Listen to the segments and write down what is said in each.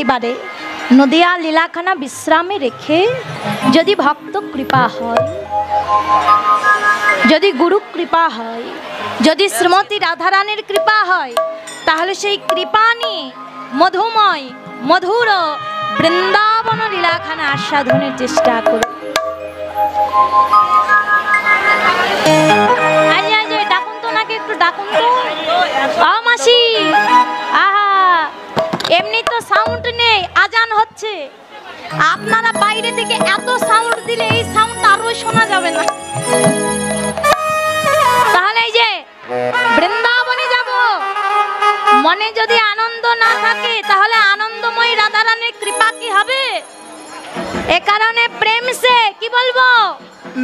এইবারে নদিয়া লীলাখানা বিশ্রামে রেখে যদি ভক্ত কৃপা হয়, যদি গুরু কৃপা হয়, যদি শ্রীমতী রাধারানীর কৃপা হয়, তাহলে সেই কৃপা নিয়ে মধুময় মধুর বৃন্দাবন লীলাখানা আস্বাদনের চেষ্টা করুন। ডাকুন তো, নাকি একটু ডাকুন তো। মাসি, আহা, এমনি তো সাউন্ড নেই, আজান হচ্ছে। আপনারা বাইরে থেকে এত সাউন্ড দিলে এই সাউন্ড আরো শোনা যাবে না। তাহলে এই যে বৃন্দাবনে যাব, মনে যদি আনন্দ না থাকে তাহলে আনন্দময়ী রাধারানীর কৃপা কি হবে? এ কারণে প্রেম সে কি বলবো,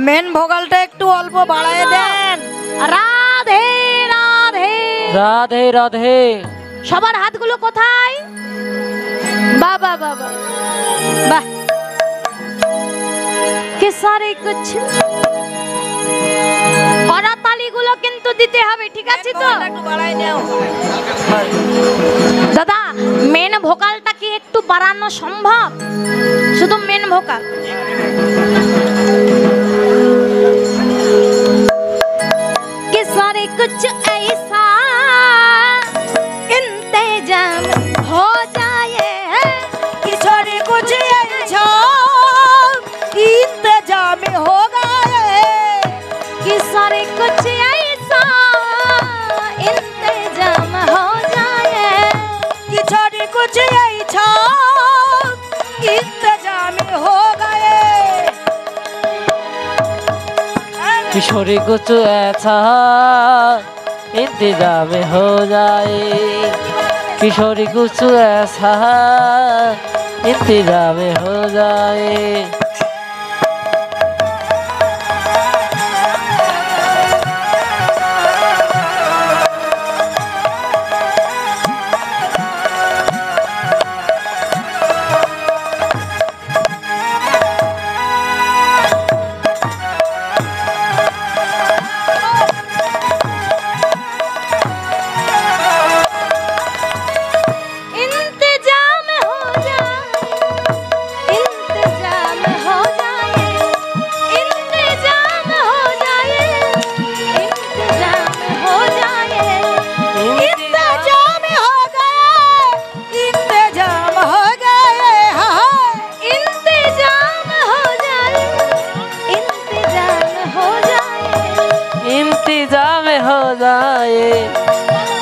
মেন ভোকালটা একটু অল্প বাড়ায় দেন। রাধে রাধে রাধে রাধে। সবার হাতগুলো কোথায়? বাবা বাবা বাহ, কে সারে কুছ করতালিগুলো কিন্তু দিতে হবে, ঠিক আছে তো? একটু বাড়ায় দাও দাদা, মেন ভোকালটা কি একটু বাড়ানো সম্ভব? শুধু মেন ভোকাল। कि सारे कुछ ऐसा इंतजाम हो जाए, कि सारे कुछ ऐसा इंतजाम हो गए, कि सारे कुछ ऐसा इंतजाम हो जाए, कि सारे कुछ ऐसा इंतजाम हो गए। किशोरी कुछ ऐसा इंतजाम हो जाए, किशोरी कुछ ऐसा इंतजाम हो जाए।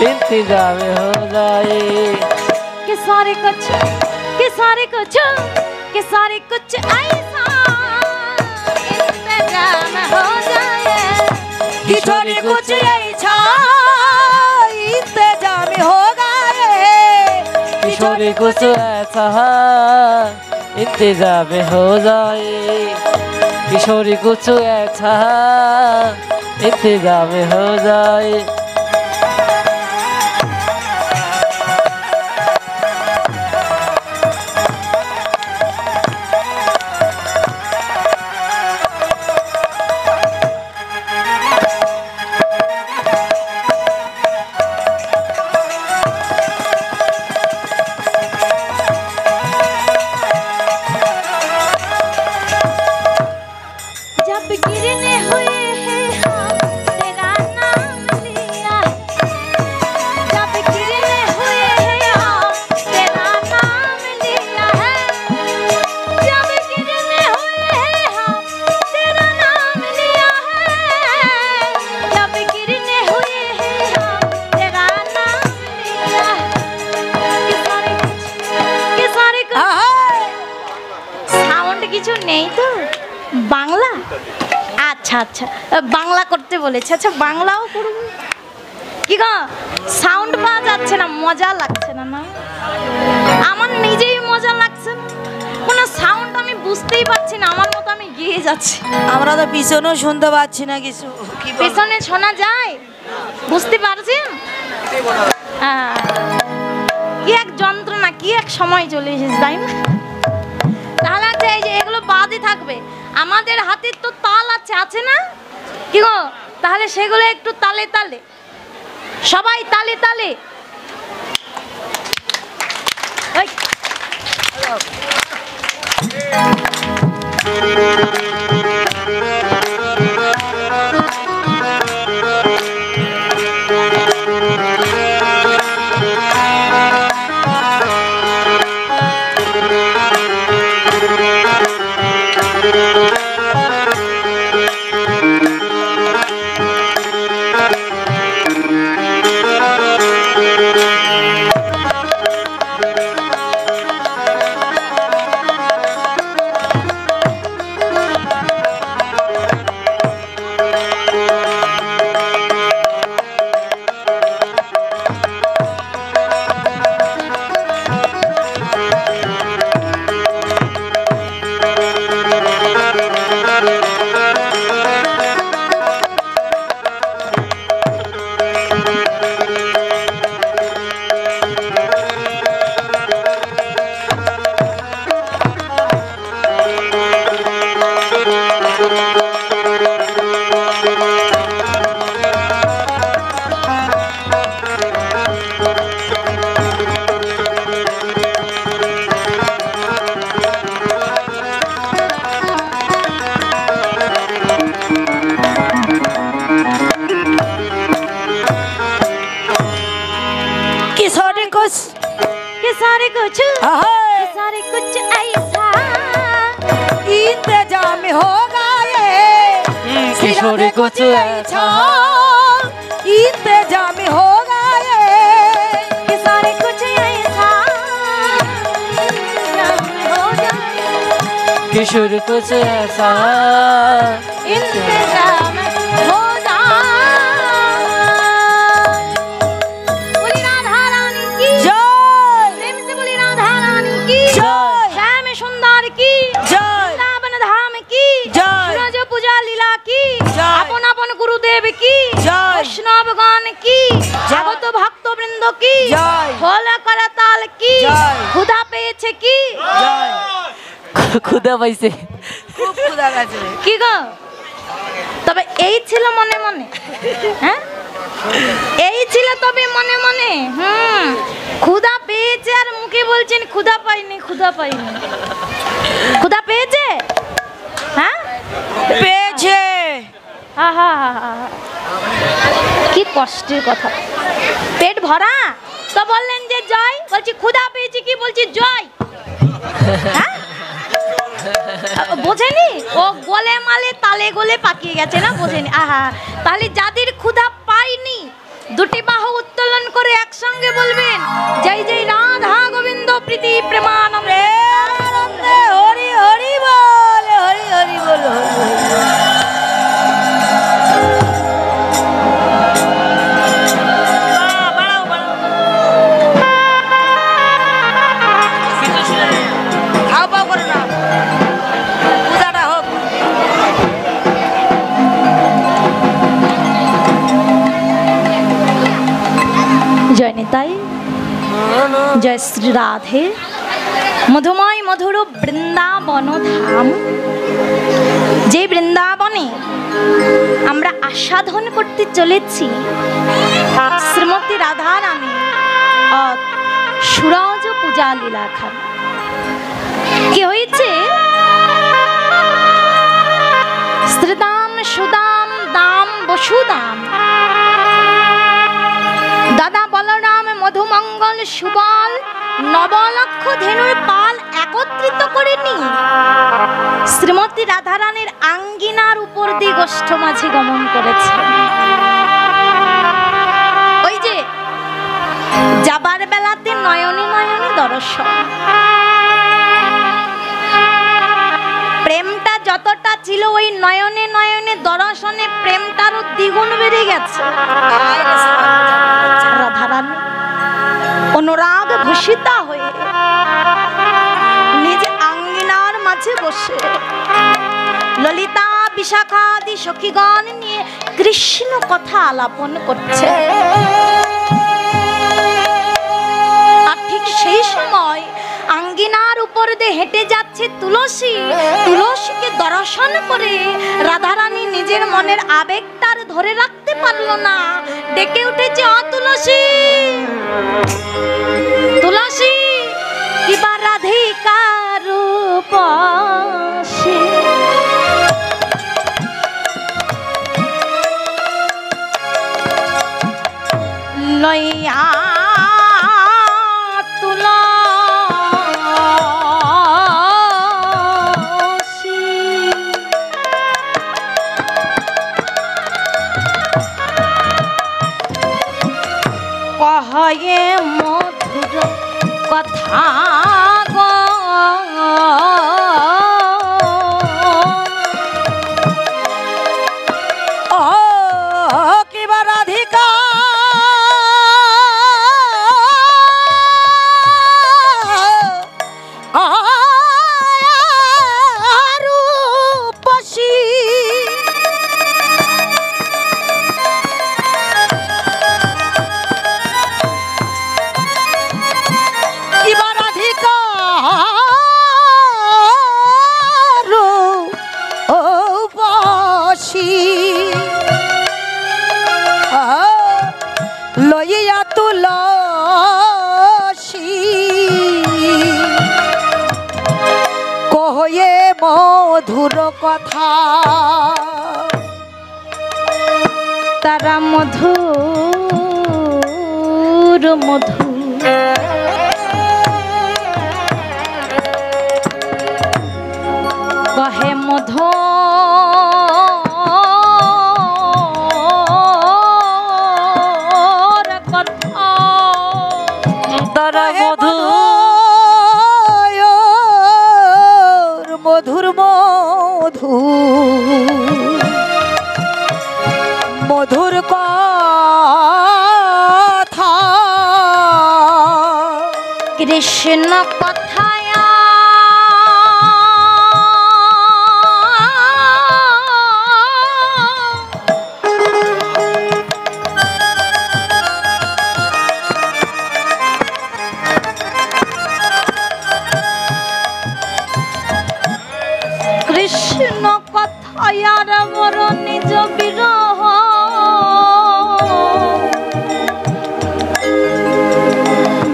इंतजाम हो जाए, कि सारे कुछ, कि सारे कुछ, कि सारे कुछ ऐसा इंतजाम हो जाए, कि सारे कुछ ऐसा इंतजाम हो गए, किशोरी कुछ ऐसा इंतजाम हो जाए, किशोरी कुछ ऐसा इंतजाम हो जाए। जब गिरने हुए हैं हम तेरा नाम लिया, जब गिरने हुए हैं हम तेरा नाम लिया है, जब गिरने हुए हैं हम तेरा नाम लिया है, जब गिरने हुए हैं हम तेरा नाम लिया है। कि सारे कुछ সাউন্ড কিছু নেই তো? বাংলা? আচ্ছা আচ্ছা, বাংলা করতে বলেছে। আচ্ছা বাংলাও করব। কি গো, সাউন্ড পাওয়া যাচ্ছে না, মজা লাগছে না? না, আমার নিজেই মজা লাগছে না, কোনো সাউন্ড আমি বুঝতেই পারছি না, আমার মতো আমি গিয়ে যাচ্ছি। আমরা তো পিছনেও শুনতে পাচ্ছি না কিছু। পেছনে শোনা যায়, বুঝতে পারছেন? কি এক যন্ত্রণা, কি এক সময় চলে এসেছে, তাই না? তাহলে আছে এই যে এগুলো বাদই থাকবে, আমাদের হাতে তো তাল আছে, আছে না? কি গো, তাহলে সেগুলো একটু তালে তালে, সবাই তালে তালে। सारे कुछ ऐसा इंतजाम होगा ये किशोरी कुछ ऐसा इंतजाम होगा ये सारे कुछ ऐसा किशोरी कुछ ऐसा इंतजाम हो वैष्णव गान की जगत भक्त वृंद की फल करताल की खुदा পেয়েছে কি খুদা পাইছে খুব ক্ষুধা লাগছে কি গো তবে এই ছিল মনে মনে হ্যাঁ এই ছিল তবে মনে মনে খুদা পেয়েছে আর মুখে বলছেন খুদা পাইনি খুদা পাইনি খুদা পেয়েছে হ্যাঁ পেয়েছে আহা কি কষ্টের কথা পেট ভরা তো বললেন যে জয় বলছি ক্ষুধা পেয়েছি কি বলছি জয় হ্যাঁ বোঝেনি ও গোলে মালে তালে গোলে পাকিয়ে গেছে না বোঝেনি আহা তাহলে যাদের ক্ষুধা পাইনি দুটি বাহু উত্তোলন করে একসঙ্গে বলবেন জয় জয় রাধা গোবিন্দ প্রীতি প্রেমানন্দে হরি হরি বল হরি হরি বল जय निताई जय श्री राधे मधुमय मधुर বৃন্দাবন ধাম যে বৃন্দাবনে আমরা আস্বাদন করতে চলেছি শ্রীমতী রাধা রানী আর সুরজ পূজা লীলাখান কি হয়েছে শ্রীদাম সুদাম দাম বসুদাম দাদা বলরাম মধুমঙ্গল সুবল নবলক্ষ ধেনুর পাল একত্রিত করে নিয়ে শ্রীমতী রাধারানীর আঙ্গিনার উপর দিয়ে গোষ্ঠ মাঝে গমন করেছে ওই যে যাবার বেলাতে নয়নে নয়নে দর্শন প্রেমটা যতটা ছিল ওই নয়নে নয়নে দর্শনে প্রেমটারও দ্বিগুণ বেড়ে গেছে রাধারানী অনুরাগ ভূষিতা হয়ে নিজ আঙ্গিনার মাঝে বসে ললিতা বিশাখা আদি সখীগণ নিয়ে কৃষ্ণ কথা আলাপন করছে আর ঠিক সেই সময় আঙ্গিনার উপর দিয়ে হেঁটে যাচ্ছে তুলসী তুলসীকে দর্শন করে রাধারানী নিজের মনের আবেগটার ধরে রাখতে পারলো না ডেকে উঠেছে অ তুলসী তুলসী কিবা রাধিকা লইয়া তুলা কহে মধুর কথা গো কিবা রাধিকা রূপসী কিবা রাধিকা রূপসী লইয়া তুলসী কহে মধুর কথা তারা মধুর মধু কহে মধু তারা মধু মধুর মধু মধুর কথা কৃষ্ণ কথায়া কৃষ্ণ কথায়ার বর নিজ বিরহ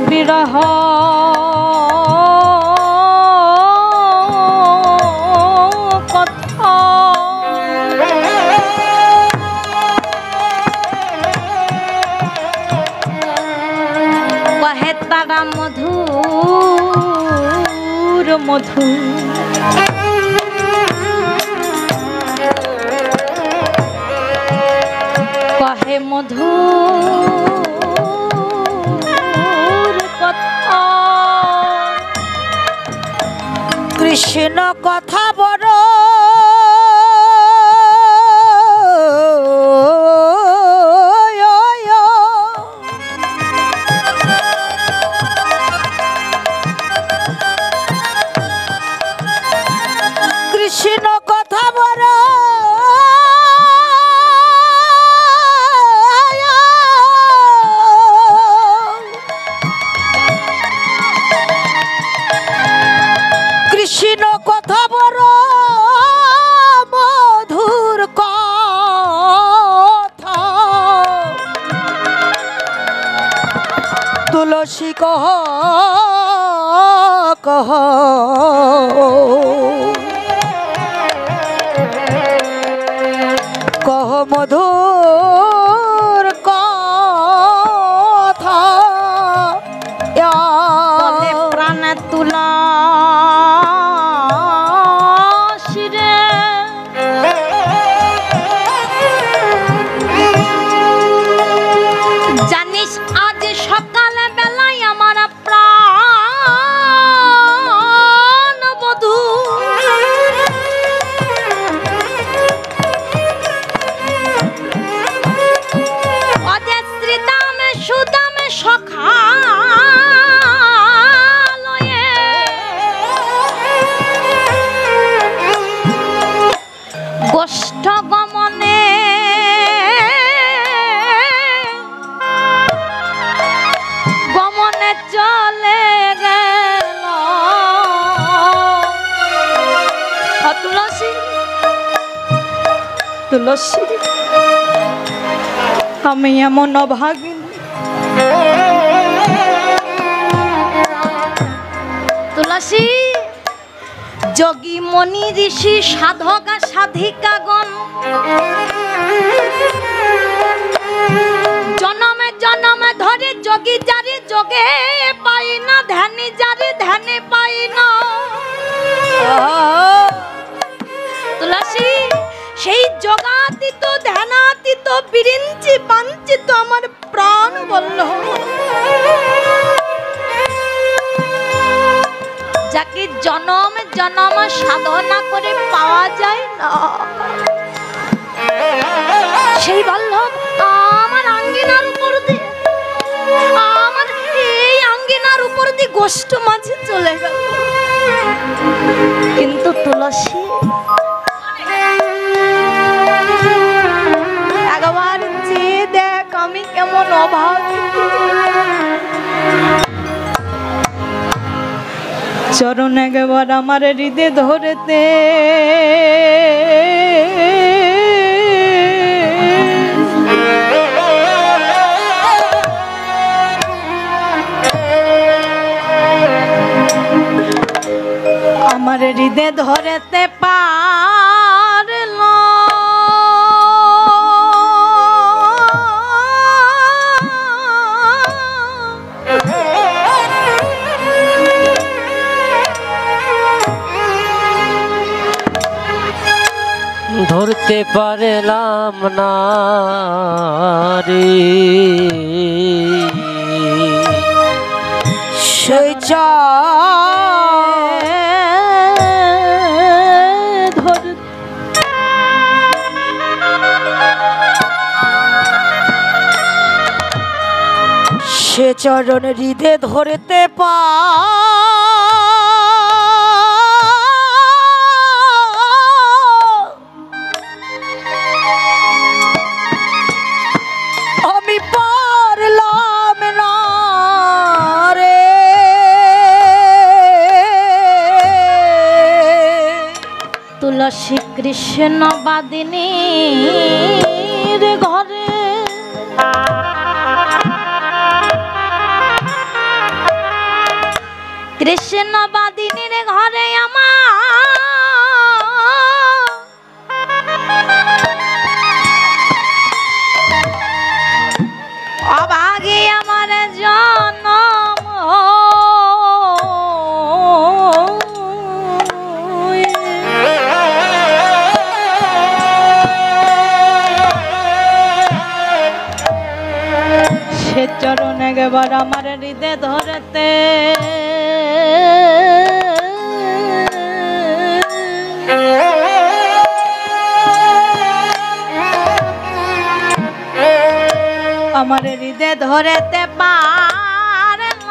বিরহ কথা কহে তারা মধুর মধু কহে মধুর কথা কৃষ্ণ কথা বড় কৃষ্ণ কথা বড় কৃষ্ণ কথা বড় মধুর কথা তুলসী কহ কহ কহ মধুর কথা বলে প্রাণ তুলা জানিস আজ সকালে বেলায় আমার প্রাণ বধূ অজয় শ্রীদামে সুদামে সখা গোষ্ঠ গমনে গমনে চলে গেল তুলসী তুলসী আমি এমন অভাগিনী তুলসী যোগী মনি ঋষি সাধকা সাধিকাগণ জনমে জনমে বিরিঞ্চি বাঞ্ছিত আমার প্রাণ বল্লভ, যাকে জনম জনম সাধনা করে পাওয়া যায় না, সেই বল্লভ আমার আঙ্গিনার উপর দিয়ে, আমার এই আঙ্গিনার উপর দিয়ে গোষ্ঠ মাঝে চলে গেল। কিন্তু তুলসী একবার যে দেখ আমি কেমন অভাবী। চরণ একবার আমার হৃদয় ধরেতে আমার হৃদয় ধরেতে পারল ধরতে পারলাম না রে সেই ধর সে চরণ হৃদয় ধরতে আমি পারলাম না রে। তুলসী কৃষ্ণ বাদিনীর ঘরে কৃষ্ণ বাদিনীর ঘরে আমার অভাগে আমার জন্ম সে চরণ একবার আমার হৃদয় ধরতে আমার হৃদয় ধরতে পারল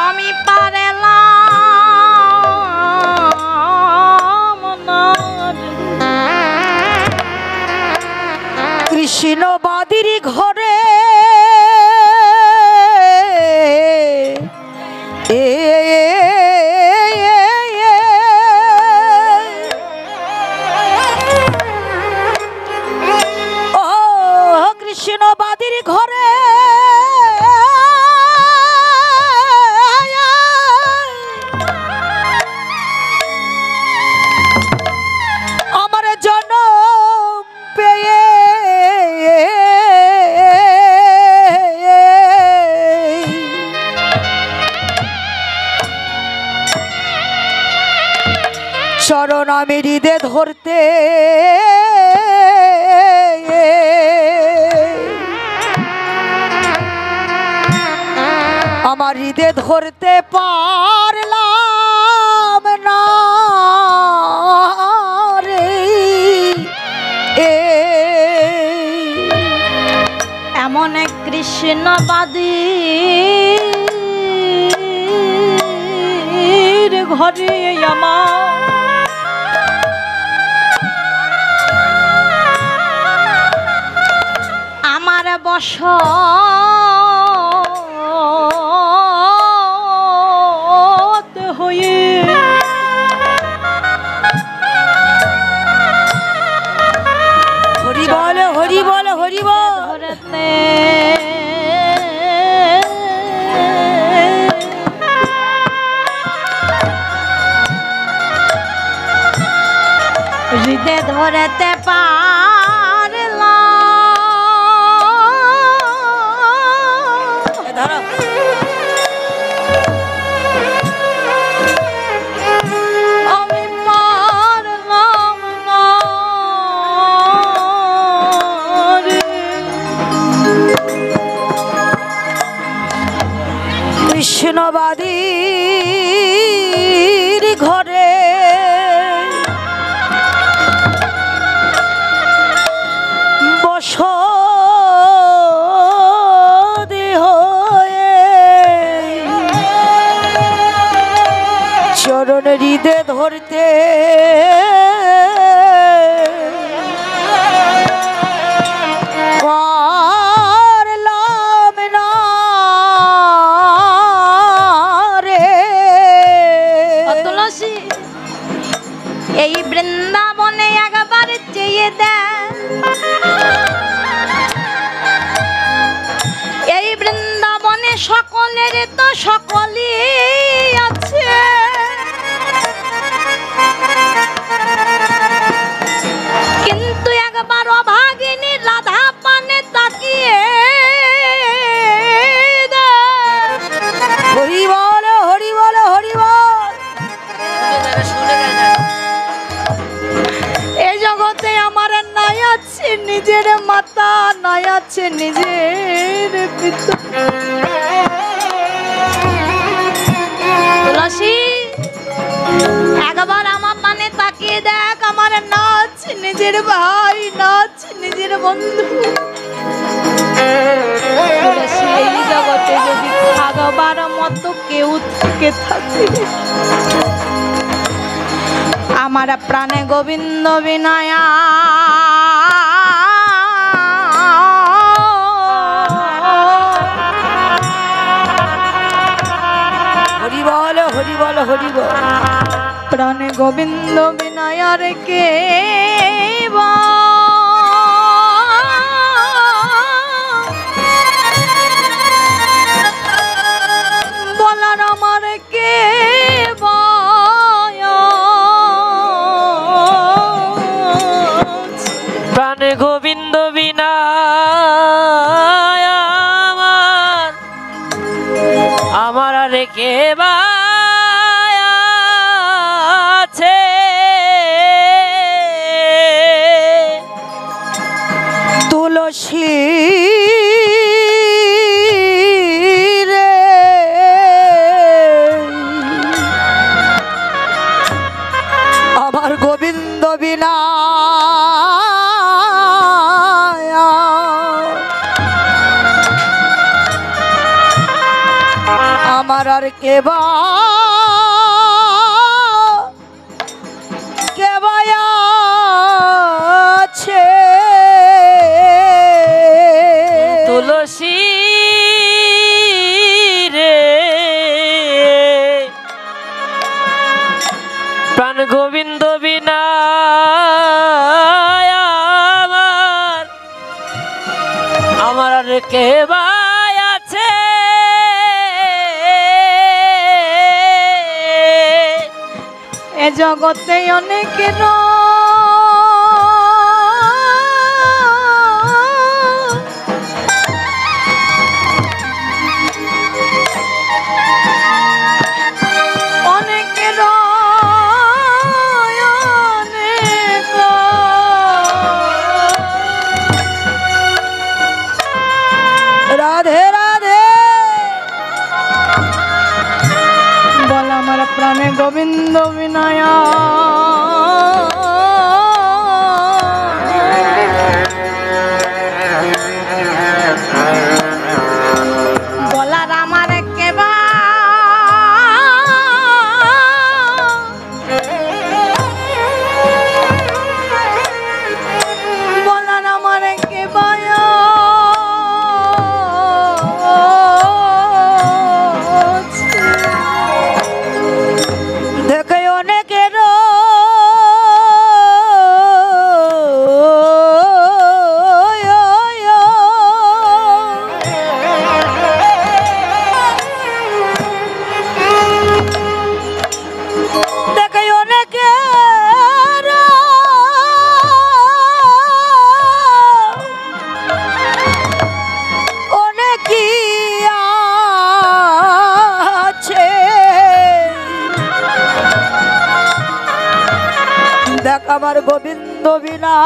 আমি পারলাম না কৃষ্ণ বাদির ঘরে কৃষ্ণ বাদির ঘরে আমার জনম পেয়ে চরণ আমি হৃদয় ধরতে আমার হৃদয় ধরতে পারলাম না রে। এমন এক কৃষ্ণবাদীর ঘরে আমার বস হয়ে হরি বল হরি বল হরি বল ধরতে হৃদয় ধরতে পারলাম মাটির ঘরে বসতি হয়ে চরণ হৃদে ধরতে পারলাম না রে। তুলসী এই বৃন্দাবনে একবার চেয়ে দেখ, এই বৃন্দাবনে সকলের তো সকলই আছে, কিন্তু একবার অভাগিনী রাধা পানে তাকিয়ে দেখ। হরি বল হরি বল হরি বল। এই জগতে আমার নাই আছে নিজের মাতা, নাই আছে নিজের পিতা। তুলসী একবার আমার পানে তাকিয়ে দেখ, আমার নাচ নিজের ভাই, নাচ নিজের বন্ধু। তুলসী এই জগতে যদি ভাগবার মতো কেউ থেকে থাকে, আমার প্রাণে গোবিন্দ বিনায়া হরি বল হরি বল হরি বল। প্রাণে গোবিন্দ বিনায়ার কে বলার আমার কে প্রাণে গোবিন্দ বিনা আমার আমার আর কে বা আছে। তুলসী রে আমার গোবিন্দ বিনা আমার আর কেবা আছে। তুলসী রে প্রাণ গোবিন্দ বিনা আমার আমার আর কে বা আছে। এ জগতে অনেকের অনেকের অনেক রাধে রাধে বল আমার প্রাণে গোবিন্দ বিনায়া বলার আমার কেবা বলার আমার কেবা দেখে অনেকের দেখে অনেকের অনেকই আছে। দেখ আমার গোবিন্দ বিনা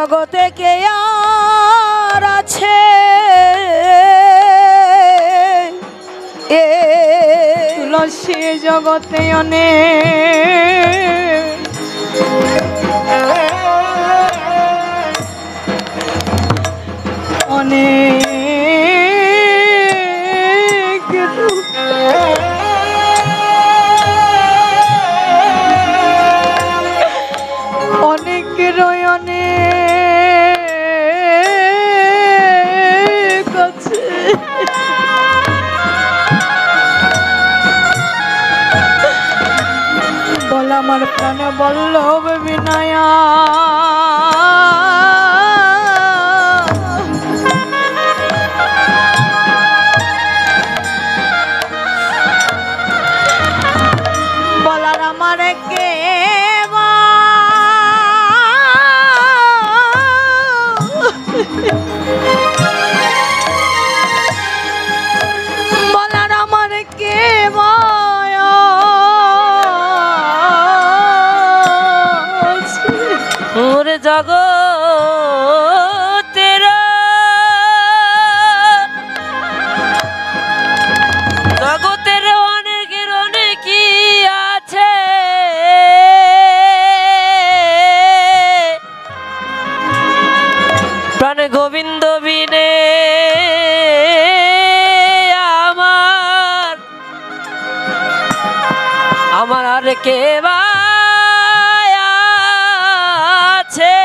জগতে কে আর আছে তুলসী জগতে অনেক অনেক অনেক রয়নে আছে বল আমার প্রাণে বল্লভ বিনায়া বলার আমার কে বলার আমার কে ওরে জগতের জগতের অনেকের অনেকই আছে প্রাণে গোবিন্দ বিনে আমার আমার আর কে বা আছে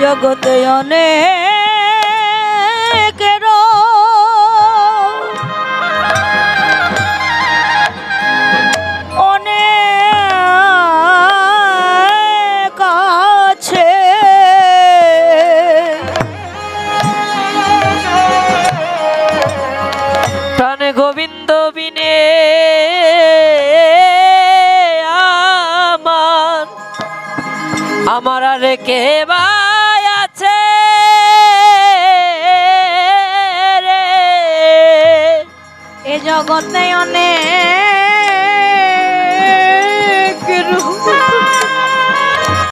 জগতে অনেকের অনেক আছে প্রাণে গোবিন্দ বিনে আমার আর কে বা আছে এ জগতে অনেক